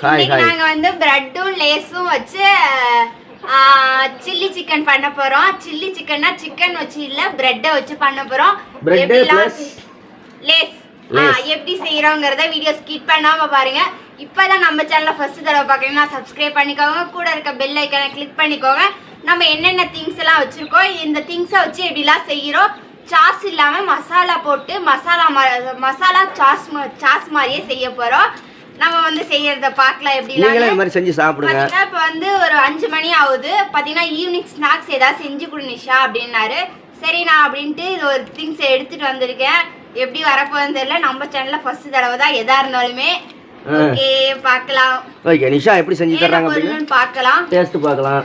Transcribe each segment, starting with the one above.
நாங்க வந்து பிரெட்டும் லேஸும் வச்சு சில்லி சிக்கன் பண்ண போறோம். சில்லி சிக்கன்னா சிக்கன் வச்சு இல்ல பிரெட்டை வச்சு பண்ண போறோம். லேஸ் எப்படி செய்யறோங்கிறத வீடியோ ஸ்கிப் பண்ணாம பாருங்க. இப்பதான் நம்ம சேனலை ஃபர்ஸ்ட் தடவை பாக்குறீங்கன்னா சப்ஸ்கிரைப் பண்ணிக்கோங்க. கூட இருக்க பெல் ஐக்கானை கிளிக் பண்ணிக்கோங்க. நம்ம என்னென்ன திங்ஸ் எல்லாம் வச்சிருக்கோம், இந்த திங்ஸை வச்சு எப்படிலாம் செய்யறோம், சாஸ் இல்லாம மசாலா போட்டு மசாலா சாஸ் மாதிரியே செய்ய போறோம். நம்ம வந்து செய்யறத பார்க்கலாம். எப்படி செஞ்சு சாப்பிடுங்க. இப்போ வந்து ஒரு 5 மணி ஆகுது. பாத்தீங்கன்னா ஈவினிங் ஸ்நாக்ஸ் ஏதாவது செஞ்சு கொடு நிஷா அப்படின்னாரு. சரி நான் அப்படின்ட்டு இது ஒரு திங்ஸ் எடுத்துட்டு வந்திருக்கேன். எப்படி வரப்போகுதுன்னு தெரியல. நம்ம சேனல்ல ஃபர்ஸ்ட் தடவை தான் எதா இருந்தாலுமே. ஓகே பார்க்கலாம். ஓகே நிஷா எப்படி செஞ்சு தர்றாங்க அப்படின்னு பார்க்கலாம். டேஸ்ட் பார்க்கலாம்.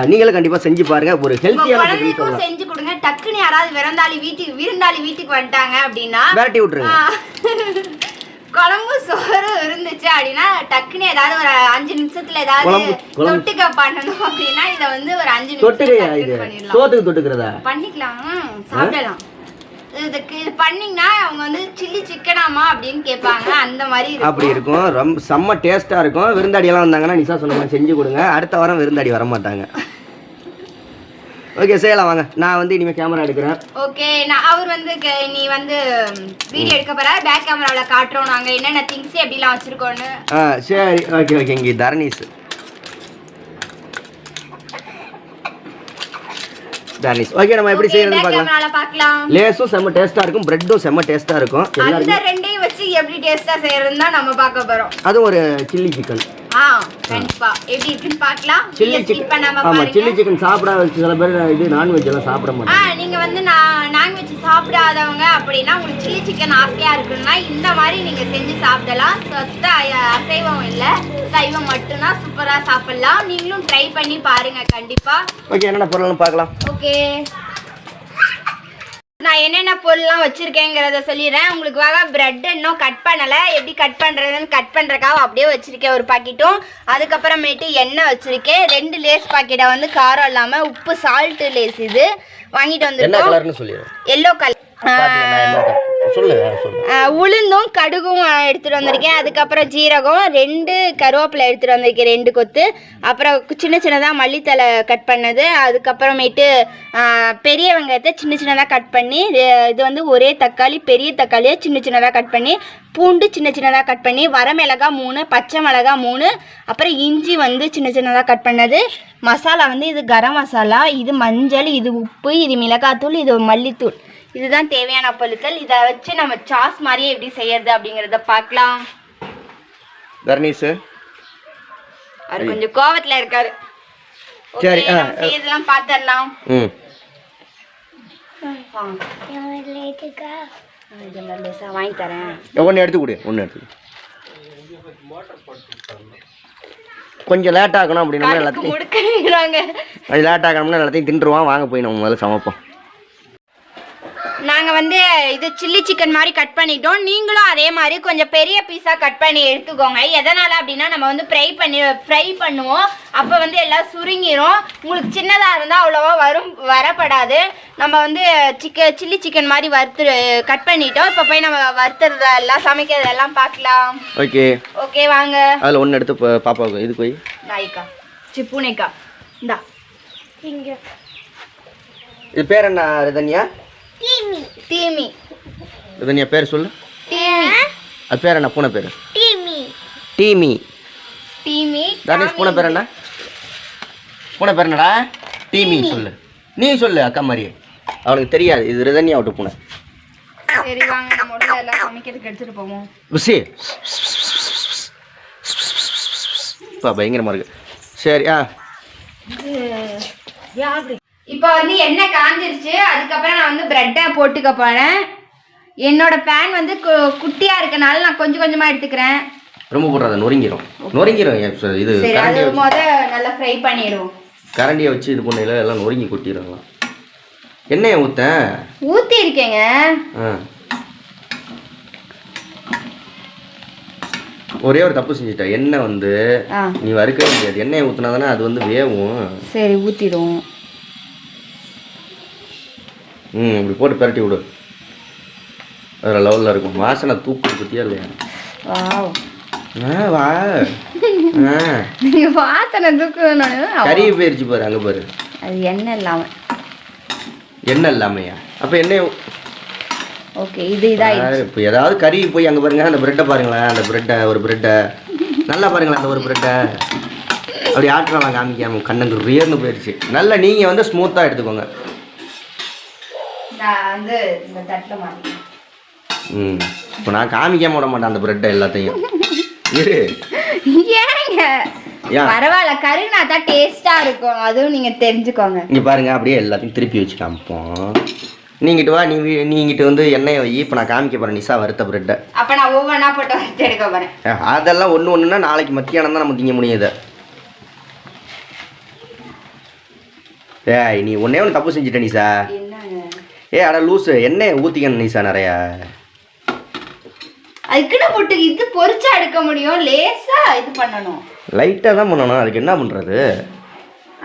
நீங்களும் கண்டிப்பா செஞ்சு பாருங்க. ஒரு ஹெல்த்தியான குழந்தைக்கும் செஞ்சு கொடுங்க. டக்குன்னு யாராவது விருந்தாளி வீட்டுக்கு வந்துட்டாங்க அப்படின்னா விரட்டி விட்டுருங்க. குழம்பு சோறு இருந்துச்சு அப்படின்னா டக்குன்னு ஏதாவது ஒரு 5 நிமிஷத்துல ஏதாவது தொட்டுக்க பண்ணணும் அப்படின்னா இத வந்து ஒரு 5 நிமிஷம் பண்ணிக்கலாம். சாப்பிடலாம். இதுக்கு இது பண்ணீங்கன்னா அவங்க வந்து சில்லி சிக்கனாமா அப்படின்னு கேட்பாங்க. அந்த மாதிரி அப்படி இருக்கும். ரொம்ப செம்ம டேஸ்டா இருக்கும். விருந்தாடி எல்லாம் வந்தாங்கன்னா நிஷா சொன்னாங்க செஞ்சு கொடுங்க. அடுத்த வாரம் விருந்தாடி வர மாட்டாங்க. ஓகே செய்யலாம் வாங்க. நான் வந்து இனிமே கேமரா எடுக்கிறேன். ஓகே நான் அவர் வந்து நீ வந்து வீடியோ எடுக்க போற. பேக் கேமரால காட்றோம் நாங்க என்னென்ன திங்ஸ் எப்படிலாம் வச்சிருக்கோம்னு. சரி ஓகே ஓகே. இங்க தர்னிஸ் ஓகே நம்ம எப்படி செய்யறது பார்க்கலாம். லேஸும் செம்ம டேஸ்டா இருக்கும். பிரெட்டும் செம்ம டேஸ்டா இருக்கும். அந்த ரெண்டையும் வச்சு எப்படி டேஸ்டா செய்யறதுன்னு தான் நம்ம பார்க்க போறோம். அது ஒரு சில்லி சிக்கன். கண்டிப்பா எப்படி இருக்குன்னு பார்க்கலாம். சில்லி சிக்கன் ஆமா சில்லி சிக்கன் சாப்பிடாத சில பேர் இது நான்வெஜ் எல்லாம் சாப்பிட மாட்டாங்க. நீங்க வந்து நான்வெஜ் சாப்பிடாதவங்க அப்படின்னா உங்களுக்கு சில்லி சிக்கன் ஆசையா இருக்குன்னா இந்த மாதிரி நீங்க செஞ்சு சாப்பிடலாம். அசைவம் இல்ல சைவம் மட்டும்தான் சூப்பரா சாப்பிடலாம். நீங்களும் ட்ரை பண்ணி பாருங்க கண்டிப்பா. ஓகே என்னென்ன பொருள்னு பார்க்கலாம். ஓகே நான் என்னென்ன பொருள்லாம் வச்சிருக்கேங்கிறத சொல்லிடுறேன். உங்களுக்காக பிரெட் இன்னும் கட் பண்ணலை. எப்படி கட் பண்ணுறதுன்னு கட் பண்ணுறக்காக அப்படியே வச்சுருக்கேன் ஒரு பாக்கெட்டும். அதுக்கப்புறமேட்டு எண்ணெய் வச்சுருக்கேன். 2 லேஸ் பாக்கெட்டை வந்து காரம் இல்லாமல் உப்பு சால்ட்டு லேஸ் இது வாங்கிட்டு வந்துருக்கோம். Yellow colour. உளுந்தும் கடுகும் எடுத்துட்டு வந்திருக்கேன். அதுக்கப்புறம் ஜீரகம் 2 கருவேப்பிலை எடுத்துட்டு வந்திருக்கேன் 2 கொத்து. அப்புறம் சின்ன சின்னதாக மல்லித்தலை கட் பண்ணது. அதுக்கப்புறமேட்டு பெரிய வெங்காயத்தை சின்ன சின்னதாக கட் பண்ணி, இது வந்து ஒரே தக்காளி பெரிய தக்காளியை சின்ன சின்னதாக கட் பண்ணி, பூண்டு சின்ன சின்னதாக கட் பண்ணி, வரமிளகாய் 3, பச்சை மிளகாய் 3, அப்புறம் இஞ்சி வந்து சின்ன சின்னதாக கட் பண்ணது. மசாலா வந்து இது கரம் மசாலா, இது மஞ்சள், இது உப்பு, இது மிளகாத்தூள், இது மல்லித்தூள். இதுதான் தேவையான பொருட்கள். இதை வச்சு நம்ம சாஸ் மாதிரியே எப்படி செய்யறது அப்படிங்கறத பார்க்கலாம். தர்னிஸ் அவர் கொஞ்சம் கோவத்துல இருக்காரு. சரி செய்யறதெல்லாம் பார்த்தறலாம். இதெல்லாம் லேசா வாங்கி தரேன். ஒன்று எடுத்து கொடு. ஒன்று எடுத்து கொஞ்சம் லேட் ஆகணும் அப்படின்னா எல்லாத்தையும் முடுக்கிறாங்க. அது லேட் ஆகணும்னா எல்லாத்தையும் தின்றுவான். வாங்க போய் நம்ம முதல்ல சமைப்போம். நாங்கள் வந்து இது சில்லி சிக்கன் மாதிரி கட் பண்ணிட்டோம். நீங்களும் அதே மாதிரி கொஞ்சம் பெரிய பீஸாக கட் பண்ணி எடுத்துக்கோங்க. எதனால் அப்படின்னா நம்ம வந்து ஃப்ரை பண்ணுவோம். அப்போ வந்து எல்லாம் சுருங்கிரும். உங்களுக்கு சின்னதாக இருந்தால் அவ்வளோவா வரப்படாது. நம்ம வந்து சில்லி சிக்கன் மாதிரி கட் பண்ணிட்டோம். இப்போ போய் நம்ம வறுத்துறதெல்லாம் சமைக்கிறதெல்லாம் பார்க்கலாம். ஓகே ஓகே வாங்க. அதில் ஒன்று எடுத்து பாப்பாவுக்கு இது போய் நாய்க்கா பூனைக்கா இந்தா இங்கே. இது பேர் என்ன ரிதன்யா? தீமி. இதனியா பேர் சொல்லு. தீமி. அது பேர் என்ன? பூனை பேர் டீமி. தர்னிஸ் பூனை பேர் என்ன? பூனை பேர் என்னடா? டீமி சொல்லு. நீ சொல்லு அக்கா மாதிரியே. அவனுக்கு தெரியாது. இது ரிதன்யா விட்டு பூனை. சரி வாங்க நம்ம உடனே எல்லாம் சமைக்கிறதுக்கு எடுத்துட்டு போவோம். புசி பயங்கரமா இருக்கு. சரி இப்போ வந்து எண்ணெய் காஞ்சிருச்சு. அதுக்கப்புறம் நான் வந்து பிரெட்டை போட்டுக்க போறேன். என்னோட பேன் வந்து குட்டியா இருக்கனால நான் கொஞ்சம் கொஞ்சமா எடுத்துக்கிறேன். ரொம்ப போடுறத நொறுங்கிரும். இது அது நல்லா ஃப்ரை பண்ணிடுவோம். கரண்டியை வச்சு இது பண்ணல எல்லாம் நொறுங்கி கொட்டிடுறாங்களாம். எண்ணெயை ஊற்றி இருக்கேங்க. ஒரே ஒரு தப்பு செஞ்சுட்டா. எண்ணெய் வந்து நீ வறுக்க முடியாது. எண்ணெயை ஊற்றினா தானே அது வந்து வேவும். சரி ஊற்றிடும். இப்படி போட்டு பரட்டி விடு. வேறு லெவலில் இருக்கும். வாசனை தூக்கு பற்றியா இல்லையா? வா நீங்க வாசனை தூக்கணும். கறி போயிருச்சு பாரு அங்க பாரு. அது எண்ணெய் இல்லாம. எண்ணெய் இல்லாமையா? அப்ப எண்ணெய் ஓகே இது இதாயிடுச்சு. இப்போ ஏதாவது கறி போய் அங்க பாருங்க அந்த பிரெட்டை பாருங்களேன். அந்த பிரெட்டை ஒரு பிரெட்டை நல்லா பாருங்களேன். அந்த ஒரு பிரெட்டை அப்படி ஆட்டுறாங்க காமிக்காம கண்ணங்கு ரியர்னு போயிடுச்சு. நல்லா நீங்க வந்து ஸ்மூத்தா எடுத்துக்கோங்க. வந்து இந்த தட்டில் மாட்டேன். இப்போ நான் காமிக்காம விட மாட்டேன் அந்த பிரெட்டை எல்லாத்தையும். இரு ஏங்க பரவாயில்ல கருகுனா தான் டேஸ்டா இருக்கும். அதுவும் நீங்க தெரிஞ்சுக்கோங்க. இங்க பாருங்க அப்படியே எல்லாத்தையும் திருப்பி வச்சு காமிப்போம். நீங்கிட்டு வா நீங்கிட்டு வந்து எண்ணெயை வை. இப்போ நான் காமிக்க போறேன் நிசா வறுத்த பிரெட்டை. அப்ப நான் ஒவ்வொன்றா போட்டு வறுத்து எடுக்க போறேன். அதெல்லாம் ஒண்ணுன்னா நாளைக்கு மத்தியானம் தான் நம்ம திங்க முடியுது. ஏய் நீ ஒன்னே ஒன்று தப்பு செஞ்சுட்ட நிசா. அட லூசு எண்ணெயை ஊற்றிக்கணும் நிசா நிறையா. அதுக்குன்னு போட்டு இது பொரிச்சா எடுக்க முடியும். லேசா இது பண்ணணும். லைட்டாக தான் பண்ணணும். அதுக்கு என்ன பண்ணுறது?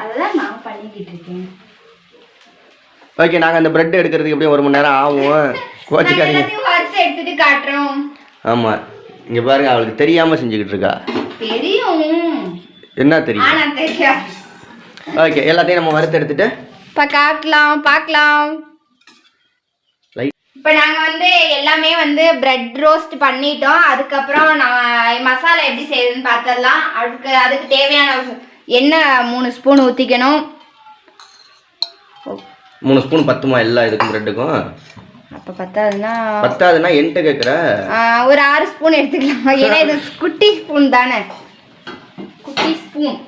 அதெல்லாம் நான் பண்ணிக்கிட்டு இருக்கேன். ஓகே நாங்கள் அந்த பிரெட் எடுக்கிறதுக்கு எப்படியும் 1 மணி நேரம் ஆகும். கோச்சிக்காதீங்க. வறுத்து எடுத்துட்டு காட்டுறோம். ஆமாம் இங்கே பாருங்க அவளுக்கு தெரியாமல் செஞ்சுக்கிட்டு இருக்கா. தெரியும். என்ன தெரியும்? ஆனால் தெரியாது. ஓகே எல்லாத்தையும் நம்ம வறுத்து எடுத்துட்டு பார்க்கலாம். இப்போ நாங்கள் வந்து எல்லாமே வந்து பிரெட் ரோஸ்ட் பண்ணிட்டோம். அதுக்கப்புறம் நான் மசாலா எப்படி செய்யுதுன்னு பார்த்துடலாம். அதுக்கு தேவையான எண்ணெய் 3 ஸ்பூன் ஊற்றிக்கணும். 3 ஸ்பூன் பத்துமா எல்லா இதுக்கும் பிரெட்டுக்கும்? அப்போ பத்தாதுன்னா என்கிட்ட கேட்குற ஒரு 6 ஸ்பூன் எடுத்துக்கலாம். ஏன்னா இது குட்டி ஸ்பூன் தானே. குட்டி ஸ்பூன்.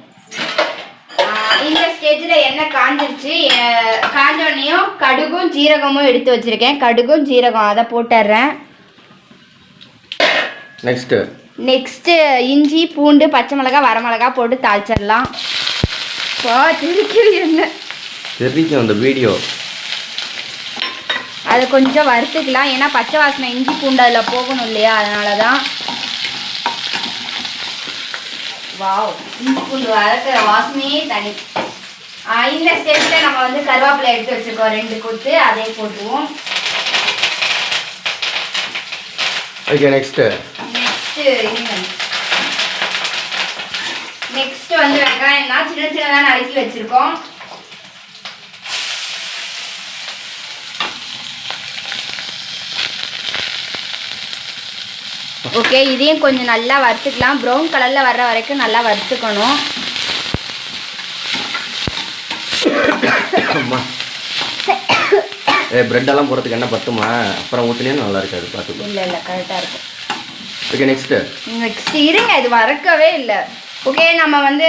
இந்த ஸ்டேஜில் எண்ணெய் காஞ்சிருச்சு. காஞ்சோடனையும் கடுகும் ஜீரகமும் எடுத்து வச்சுருக்கேன். கடுகும் ஜீரகம் அதை போட்டுடுறேன். நெக்ஸ்ட்டு இஞ்சி பூண்டு பச்சை மிளகா வரமிளகா போட்டு தாளிச்சிடலாம். தெரியும் அந்த வீடியோ. அதை கொஞ்சம் வறுத்துக்கலாம். ஏன்னா பச்சை வாசனை இஞ்சி பூண்டு அதில் போகணும் இல்லையா, அதனால தான். வாவ் இஞ்சி பூண்டு வறுக்கிற வாசனையே தனி. இந்த ஸ்டேஜில் நம்ம வந்து கருவேப்பிலை எடுத்து வச்சுருக்கோம் 2 கொத்து. அதே போட்டுருவோம். ஓகே நெக்ஸ்ட் வந்து வெங்காயம் தான் சின்னதாக நறுக்கி வச்சுருக்கோம். ஓகே இதையும் கொஞ்சம் நல்லா வறுத்துக்கலாம். ப்ரௌன் கலரில் வர்ற வரைக்கும் நல்லா வறுத்துக்கணும். பிரெட்டெல்லாம் போகிறதுக்கு என்ன பத்துமா? அப்புறம் ஊற்றினே நல்லா இருக்காது பார்த்து. இல்லை கரெக்டாக இருக்கும். ஓகே நெக்ஸ்ட் இருங்க இது வறுக்கவே இல்லை. ஓகே நம்ம வந்து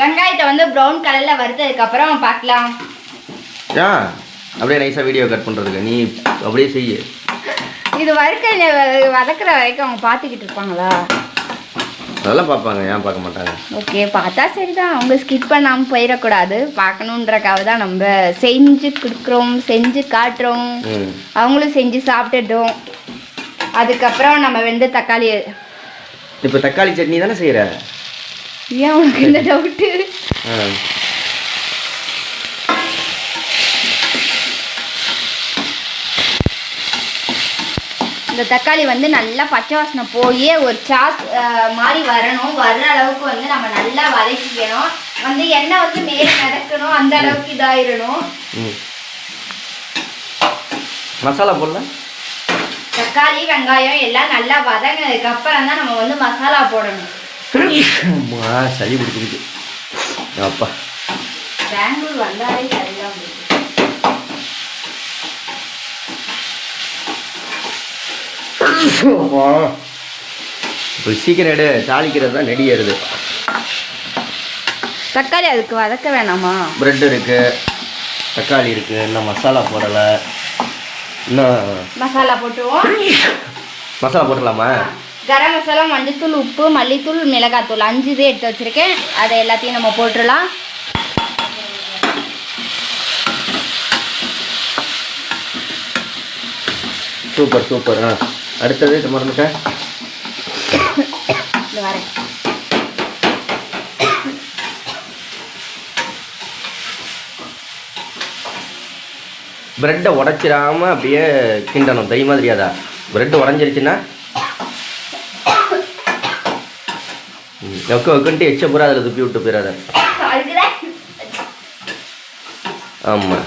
வெங்காயத்தை வந்து ப்ரௌன் கலரில் வறுத்ததுக்கப்புறம் பார்க்கலாம். அப்படியே நைஸாக வீடியோ கட் பண்ணுறதுக்கு நீ அப்படியே செய்ய. இது வதக்குற வரைக்கும் அவங்க பார்த்துக்கிட்டு இருப்பாங்களா? அதெல்லாம் பார்ப்பாங்க, ஏன் பார்க்க மாட்டாங்க? ஓகே பார்த்தா சரிதான். அவங்க ஸ்கிப் பண்ணாமல் போயிடக்கூடாது. பார்க்கணுன்றக்காக தான் நம்ம செஞ்சு கொடுக்குறோம், செஞ்சு காட்டுறோம். அவங்களும் செஞ்சு சாப்பிட்டுட்டோம். அதுக்கப்புறம் நம்ம வெந்த தக்காளி. இப்போ தக்காளி சட்னி தானே செய்கிற? ஏன் உனக்கு இந்த டவுட்டு? இந்த தக்காளி வந்து நல்லா பச்சை வாசனை போய் ஒரு சாஸ் மாதிரி வரணும். வர்ற அளவுக்கு வந்து நம்ம நல்லா வதக்கிக்கணும். வந்து எண்ணெய் வந்து மேலே மிதக்கணும். அந்த அளவுக்கு இதாயிடணும். மசாலா போடல. தக்காளி வெங்காயம் எல்லாம் நல்லா வதங்கினதுக்கு அப்புறம் தான் நம்ம வந்து மசாலா போடணும். சளி பிடிச்சிருக்கு. அப்பா பெங்களூர் வந்தாலே சரிதான். இப்போ சீக்கிரம் எடு. தாளிக்கிறது தான் நெடி ஏறுது. தக்காளி அதுக்கு வதக்க வேணாமா? பிரெட் இருக்கு, தக்காளி இருக்கு, இன்னும் மசாலா போடலை. இன்னும் மசாலா போட்டுருவோம். மசாலா போட்டுடலாமா? கரம் மசாலா, மஞ்சத்தூள், உப்பு, மல்லித்தூள், மிளகாத்தூள் 5 இது எடுத்து வச்சுருக்கேன். அதை எல்லாத்தையும் நம்ம போட்டுடலாம். Super super. அடுத்தது இது மறந்துட்டேன். வரேன். பிரெட்டை உடச்சிடாமல் அப்படியே கிண்டணும். தெரியுமா தெரியாதா? பிரெட்டு உடஞ்சிருச்சுன்னா ஒக்கன்ட்டு எச்ச பூரா அதில் துப்பி விட்டு போயிடாத. ஆமாம்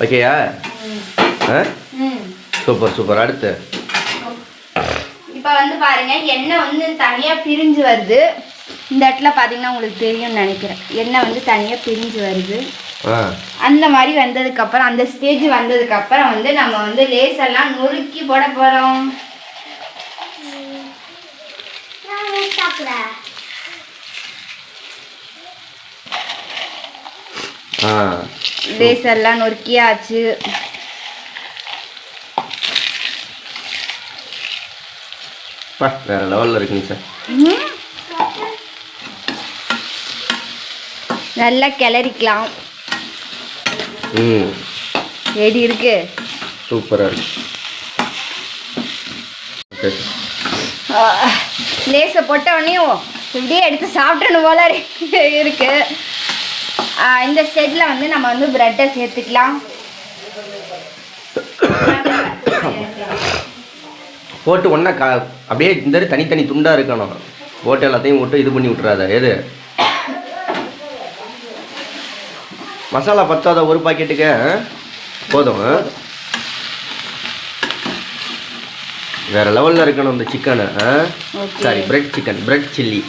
ஓகேயா? Super super. அடுத்து இப்போ வந்து பாருங்க எண்ணெய் வந்து தனியாக பிரிஞ்சு வருது. இந்த இடத்துல பார்த்தீங்கன்னா உங்களுக்கு தெரியும்னு நினைக்கிறேன். எண்ணெய் வந்து தனியாக பிரிஞ்சு வருது. அந்த மாதிரி வந்ததுக்கப்புறம் அந்த ஸ்டேஜ் வந்ததுக்கப்புறம் வந்து நம்ம வந்து லேசெல்லாம் நொறுக்கி போட போகிறோம். லேசெல்லாம் நொறுக்கியாச்சு. வேற லெவலில் இருக்குங்க சார். நல்லா கிளறிக்கலாம். ரெடி இருக்கு. சூப்பராக இருக்கு. லேசை போட்ட உடனே இப்படியே எடுத்து சாப்பிட்டணும் போல இருக்கு. இந்த ஸ்டேஜில் வந்து நம்ம வந்து பிரெட்டை சேர்த்துக்கலாம். போட்டு ஒன்றா அப்படியே இந்த தனித்தனி துண்டாக இருக்கணும். போட்டு எல்லாத்தையும் போட்டு இது பண்ணி விட்டுறாத. எது மசாலா பத்தாத ஒரு பாக்கெட்டுக்கு போதும். வேற லெவலில் இருக்கணும் இந்த chicken. Sorry bread chicken, bread chilli.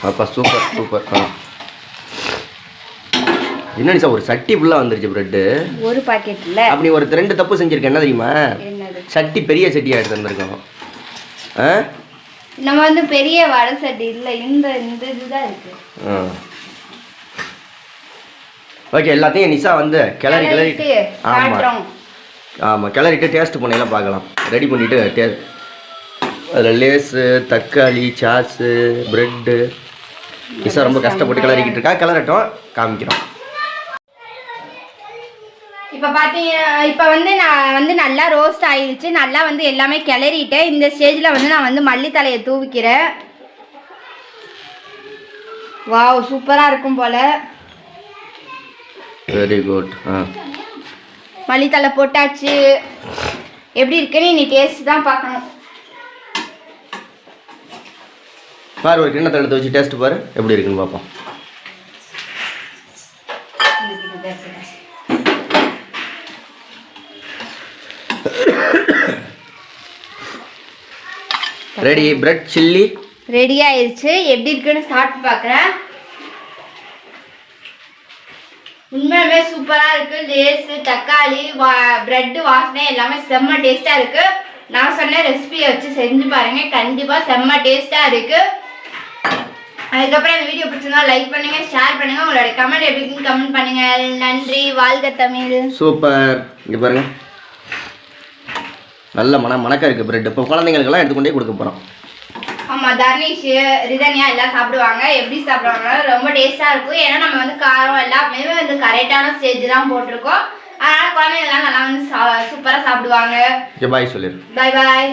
அப்பா சூப்பர் சூப்பர். என்ன சார் ஒரு சட்டி ஃபுல்லாக வந்துருச்சு பிரெட்டு ஒரு பாக்கெட்டில். அப்படி ஒரு 2 தப்பு செஞ்சுருக்கேன். என்ன தெரியுமா? சட்டி பெரிய சட்டியாக எடுத்து வந்திருக்கோம். நம்ம வந்து பெரிய வடை சட்டி இல்லை, இந்த இதுதான் இருக்கு. ஓகே எல்லாத்தையும் நிஷா வந்து கிளறிட்டு ஆமாம் ஆமாம் கிளறிட்டு டேஸ்ட் பண்ணையெல்லாம் பார்க்கலாம். ரெடி பண்ணிவிட்டு அதில் லேஸு, தக்காளி, சாஸு, ப்ரெட்டு. நிஷா ரொம்ப கஷ்டப்பட்டு கிளறிக்கிட்டு இருக்கா. கிளறட்டும் காமிக்கிறோம். இப்போ இப்போ வந்து நான் வந்து நல்லா ரோஸ்ட் ஆயிடுச்சு. நல்லா வந்து எல்லாமே கிளறிட்டேன். இந்த ஸ்டேஜில் வந்து நான் வந்து மல்லித்தலையை தூவிக்கிறேன். வாவ் சூப்பராக இருக்கும் போல். Very good. மல்லித்தலை போட்டாச்சு. எப்படி இருக்குன்னு நீ டேஸ்ட் தான் பார்க்கணும். பாரு ஒரு கிண்ணத்தை எடுத்து வச்சு டேஸ்ட் பாரு எப்படி இருக்குன்னு பார்ப்போம். ரெடி பிரெட் சில்லி ரெடி ஆயிடுச்சு. எப்படி இருக்குன்னு சாப்பிட்டு பார்க்குறேன். உண்மையுமே சூப்பராக இருக்குது. லேஸு, தக்காளி, ப்ரெட்டு வாசனை எல்லாமே செம்ம டேஸ்ட்டாக இருக்குது. நான் சொன்ன ரெசிபியை வச்சு செஞ்சு பாருங்கள். கண்டிப்பாக செம்ம டேஸ்ட்டாக இருக்குது. அதுக்கப்புறம் இந்த வீடியோ பிடிச்சிருந்தா லைக் பண்ணுங்கள், ஷேர் பண்ணுங்கள். உங்களோட கமெண்ட் எப்படி இருக்குன்னு கமெண்ட் பண்ணுங்கள். நன்றி. வாழ்க தமிழ். சூப்பர். இங்கே பாருங்கள் நல்ல மணக்க இருக்குது ப்ரெட். இப்போ குழந்தைங்களுக்கெல்லாம் எடுத்துக்கொண்டே கொடுக்க போகிறோம். ஆமாம் தர்ணீஷ், ரிதன்யா எல்லாம் சாப்பிடுவாங்க. எப்படி சாப்பிடுவாங்க ரொம்ப டேஸ்ட்டாக இருக்கும். ஏன்னா நம்ம வந்து காரம் எல்லாமே வந்து கரெக்டான ஸ்டேஜ் தான் போட்டிருக்கோம். அதனால் குழந்தைங்கள்லாம் நல்லா வந்து சூப்பராக சாப்பிடுவாங்க. பாய் சொல்லிடு. பாய் பாய்.